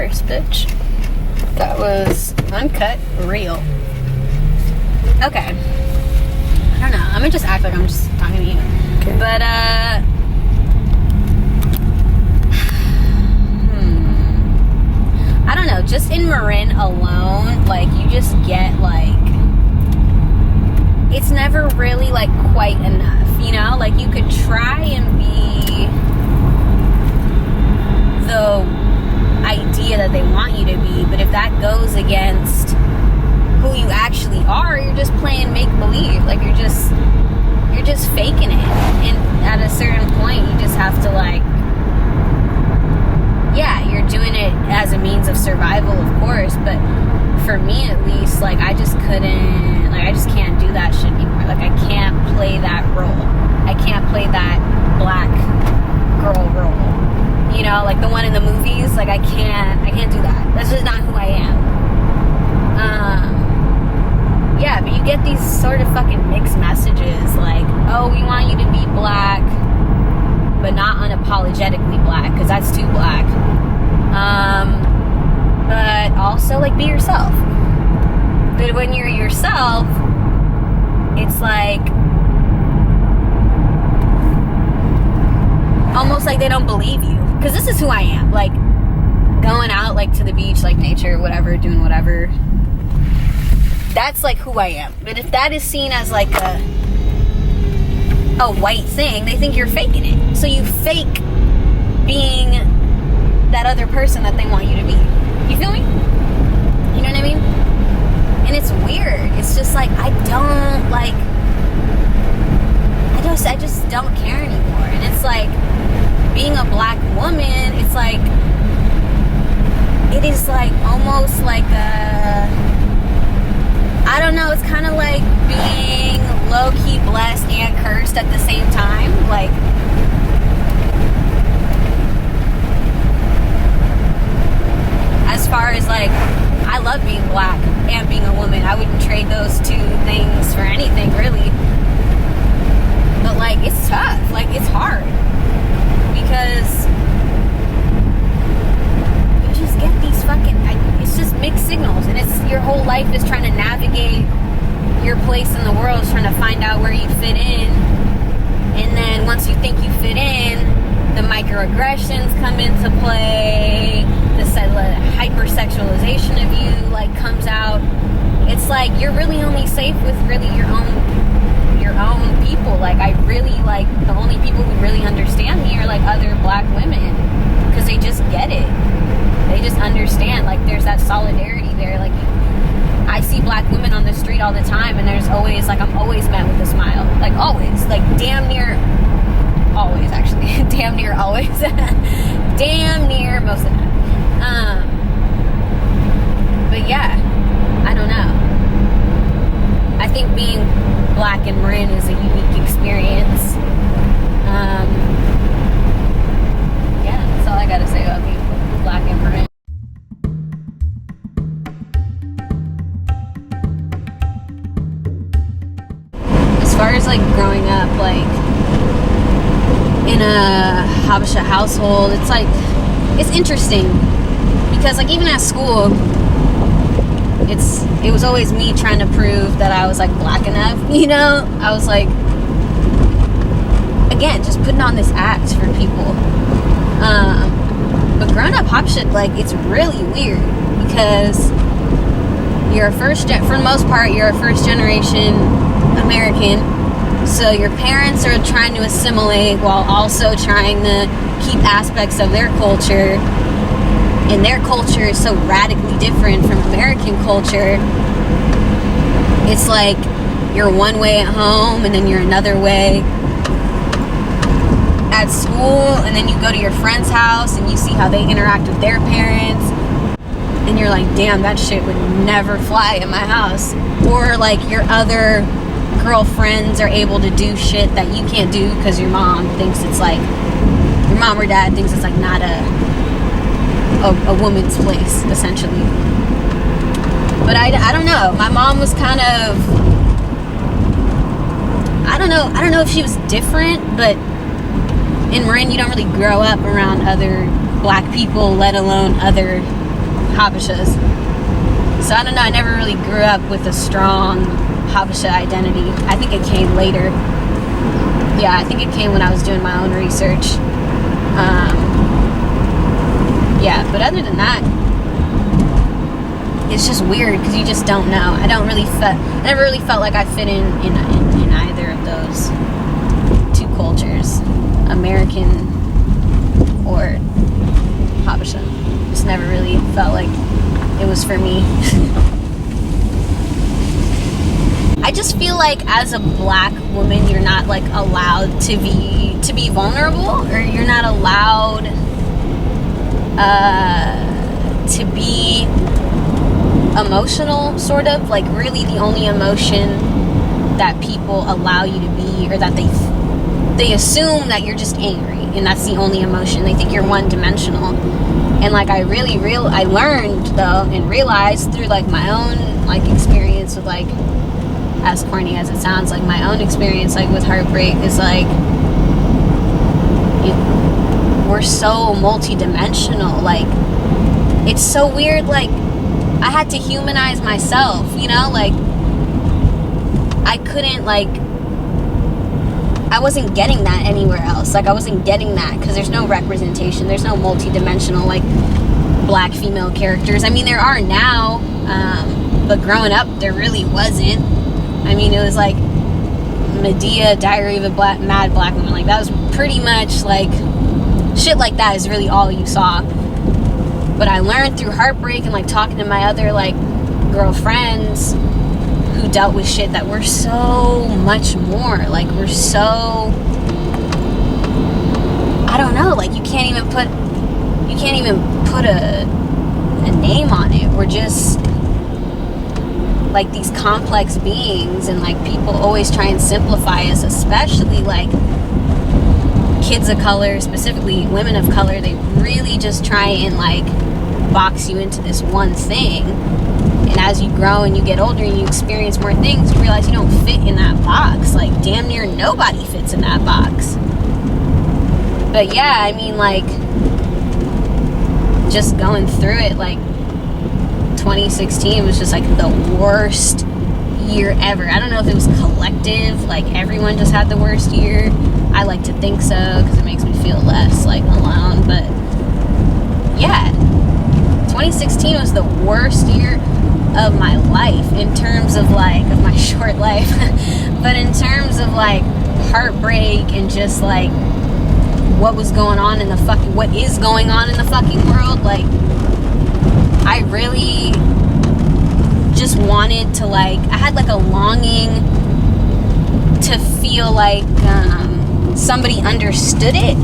first, bitch. That was uncut, real. Okay. I don't know. I'm gonna just act like I'm just talking to you. Okay. But, I don't know. Just in Marin alone, like, you just get, like, it's never really, like, quite enough, you know? Like, you could try and be the idea that they want you to be, but if that goes against who you actually are, you're just playing make-believe. Like, you're just faking it. And at a certain point, you just have to, like, yeah, you're doing it as a means of survival, of course, but for me, at least, like, I just couldn't, like, I just can't do that shit anymore. Like, I can't play that role. I can't play that black girl role. You know, like the one in the movies, like, I can't do that. That's just not who I am. Yeah, but you get these sort of fucking mixed messages, like, oh, we want you to be black, but not unapologetically black, because that's too black. But also, like, be yourself. But when you're yourself, it's like almost like they don't believe you. Because this is who I am. Like, going out, like, to the beach, like, nature, whatever, doing whatever. That's, like, who I am. But if that is seen as, like, a white thing, they think you're faking it. So you fake being that other person that they want you to be. You feel me? You know what I mean? And it's weird. It's just like, I don't, like, I just don't care anymore. And it's like, being a black woman, it's like, it is like almost like I don't know, it's kind of like being low-key blessed and cursed at the same time. Like, as far as, like, I love being black and being a woman. I wouldn't trade those two things for anything, really. But, like, it's tough. Like, it's hard. Because you just get these fucking, it's just mixed signals. And it's, your whole life is trying to navigate your place in the world, is trying to find out where you fit in. And then once you think you fit in, the microaggressions come into play. The hypersexualization of you, like, comes out. It's like, you're really only safe with really your own people. Like, I really, like, the only people who really understand me are, like, other black women, because they just get it. They just understand. Like, there's that solidarity there. Like, I see black women on the street all the time, and there's always, like, I'm always met with a smile. Like, always. Like, damn near always, actually. Damn near always. Damn near most of the time. But yeah, I don't know. I think being black in Marin is a unique experience. Yeah, that's all I gotta say about being black in Marin. As far as, like, growing up, like, in a Habesha household, it's like, it's interesting because, like, even at school, it was always me trying to prove that I was, like, black enough, you know? I was like, again, just putting on this act for people. But growing up Habesha, like, it's really weird because you're for the most part, you're a first generation American. So your parents are trying to assimilate while also trying to keep aspects of their culture. And their culture is so radically different from American culture. It's like you're one way at home and then you're another way at school, and then you go to your friend's house and you see how they interact with their parents, and you're like, damn, that shit would never fly in my house. Or, like, your other girlfriends are able to do shit that you can't do because your mom thinks it's like, your mom or dad thinks it's like not a woman's place, essentially. But I don't know. My mom was kind of, I don't know if she was different, but in Marin, you don't really grow up around other black people, let alone other Habeshas. So I don't know, I never really grew up with a strong Habesha identity. I think it came later. Yeah, I think it came when I was doing my own research. Yeah, but other than that, it's just weird because you just don't know. I never really felt like I fit in either of those two cultures, American or Habesha. Just never really felt like it was for me. I just feel like as a black woman, you're not like allowed to be vulnerable, or you're not allowed to be emotional, sort of. Like, really the only emotion that people allow you to be, or that they assume that you're just angry, and that's the only emotion. They think you're one-dimensional. And like, I learned though, and realized through like my own like experience with, like, as corny as it sounds, like my own experience like with heartbreak is like, we're so multi-dimensional. Like, it's so weird. Like, I had to humanize myself, you know? Like, I couldn't, like, I wasn't getting that anywhere else. Like, I wasn't getting that because there's no representation. There's no multi-dimensional, like, black female characters. I mean, there are now, but growing up, there really wasn't. I mean, it was like Medea, Diary of a Mad Black Woman. Like, that was pretty much, like, shit like that is really all you saw. But I learned through heartbreak and, like, talking to my other, like, girlfriends who dealt with shit that we're so much more. Like, we're so, I don't know, like, you can't even put a name on it. We're just like these complex beings, and like, people always try and simplify us, especially like kids of color, specifically women of color. They really just try and like box you into this one thing. And as you grow and you get older and you experience more things, you realize you don't fit in that box. Like, damn near nobody fits in that box. But yeah, I mean, like, just going through it, like, 2016 was just like the worst year ever. I don't know if it was collective, like everyone just had the worst year. I like to think so because it makes me feel less like alone. But yeah, 2016 was the worst year of my life in terms of like, of my short life. But in terms of like heartbreak and just like what is going on in the fucking world, like, I really just wanted to, like, I had like a longing to feel like somebody understood it.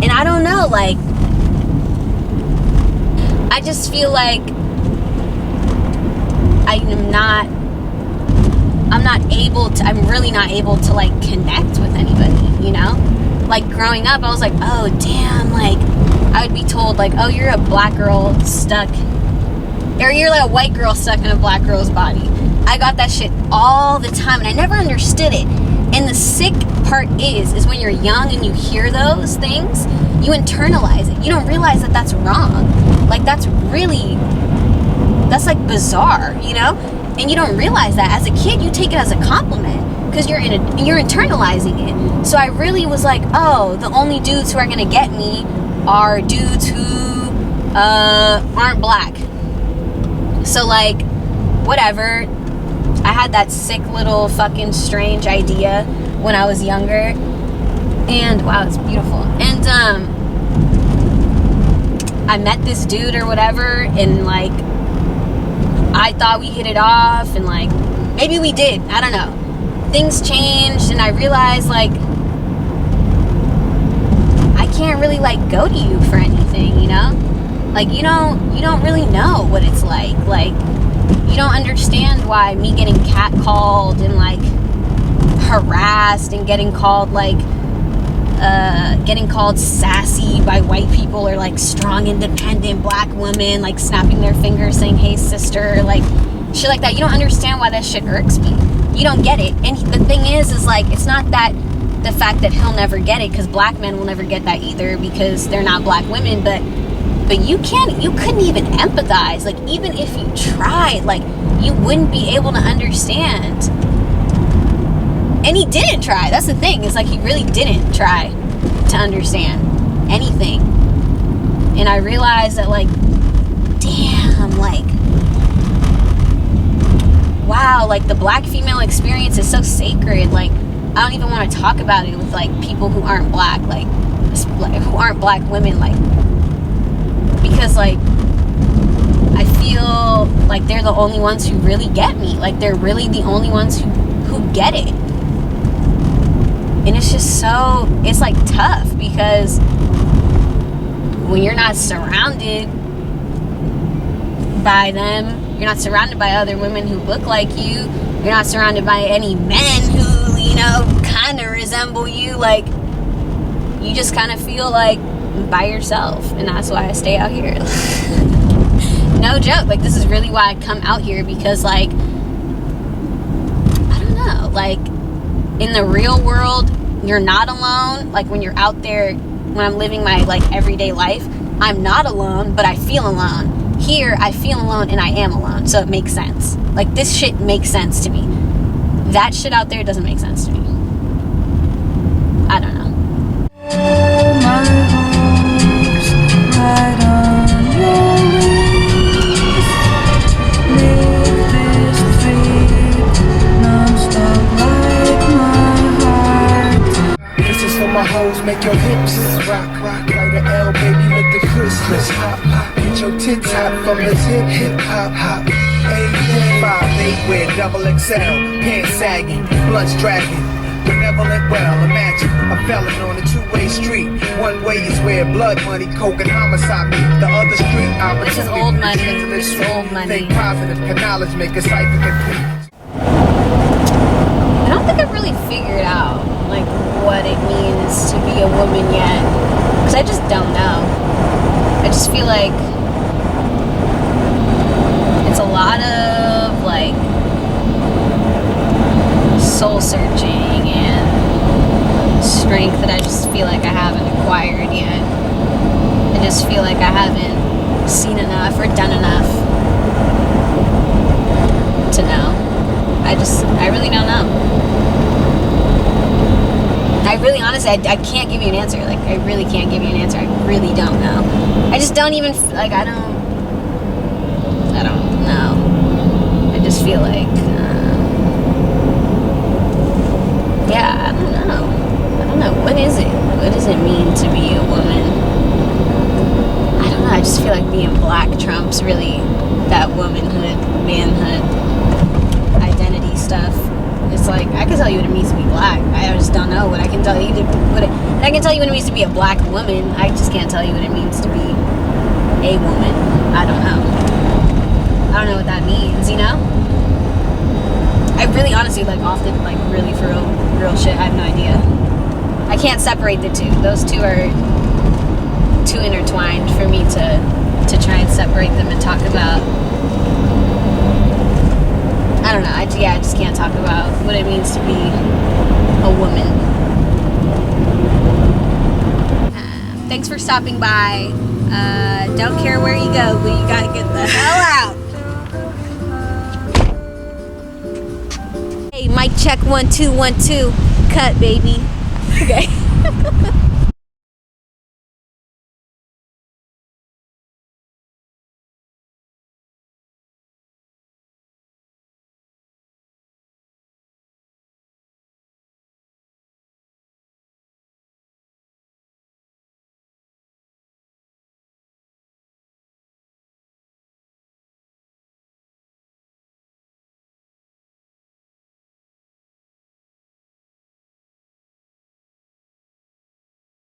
And I don't know, like, I just feel like I'm really not able to like connect with anybody, you know? Like, growing up, I was like, oh damn, like, I would be told like, oh, you're a black girl stuck, or you're like a white girl stuck in a black girl's body. I got that shit all the time, and I never understood it. And the sick part is when you're young and you hear those things, you internalize it. You don't realize that that's wrong. Like, that's like bizarre, you know? And you don't realize that. As a kid, you take it as a compliment because you're internalizing it. So I really was like, oh, the only dudes who are gonna get me are dudes who aren't black. So, like, whatever. I had that sick little fucking strange idea when I was younger. And wow, it's beautiful. And I met this dude or whatever, and like, I thought we hit it off, and like, maybe we did, I don't know. Things changed, and I realized like, I can't really like go to you for anything, you know? Like, you don't really know what it's like. Like, you don't understand why me getting catcalled and like harassed and getting called sassy by white people, or like strong, independent black women, like snapping their fingers saying, hey sister, like shit like that. You don't understand why that shit irks me. You don't get it. And the thing is like, it's not that the fact that he'll never get it, because black men will never get that either because they're not black women, but but you couldn't even empathize. Like, even if you tried, like, you wouldn't be able to understand. And he didn't try. That's the thing. It's like he really didn't try to understand anything. And I realized that, like, damn, like, wow, like, the black female experience is so sacred. Like, I don't even want to talk about it with, like, people who aren't black, like, who aren't black women, like, because, like, I feel like they're the only ones who really get me. Like, they're really the only ones who get it. And it's just so, it's, like, tough, because when you're not surrounded by them, you're not surrounded by other women who look like you, you're not surrounded by any men who, you know, kind of resemble you, like, you just kind of feel like by yourself. And that's why I stay out here. No joke. Like, this is really why I come out here, because, like, I don't know, like, in the real world, you're not alone. Like, when you're out there, when I'm living my, like, everyday life, I'm not alone, but I feel alone. Here, I feel alone and I am alone, so it makes sense. Like, this shit makes sense to me. That shit out there doesn't make sense to me. I don't know. My hopes right on your wings. Make this beat non-stop like my heart. This is for my hoes, make your hips rock, rock. Like an L, baby, make the Christmas hop, hop. Get your tits hot from the tip, hip hop, hop. 5'8", wear double XL, pants sagging, blood's dragging. Benevolent, well, imagine a felon on a two-way street. One way is where blood money, coke, and homicide meet. The other street, opportunity. This is old money. This is old money. Think positive, can knowledge make a cipher complete. I don't think I've really figured out, like, what it means to be a woman yet. Because I just don't know. I just feel like it's a lot of, like, soul searching and strength that I just feel like I haven't acquired yet. I just feel like I haven't seen enough or done enough to know. I really don't know. I really, honestly, I can't give you an answer. Like, I really can't give you an answer. I really don't know. I just don't even, like, I don't know. I just feel like, yeah, I don't know. What is it? What does it mean to be a woman? I don't know. I just feel like being black trumps really that womanhood, manhood, identity stuff. It's like, I can tell you what it means to be black. I just don't know what I can tell you. I can tell you what it means to be a black woman. I just can't tell you what it means to be a woman. I don't know. I don't know what that means, you know? I really honestly, like, often, like, really for real shit, I have no idea. I can't separate the two. Those two are too intertwined for me to try and separate them and talk about. I don't know. I just can't talk about what it means to be a woman. Thanks for stopping by. Don't care where you go, but you gotta get the hell out. Hey, mic check 1 2 1 2. Cut, baby. Okay.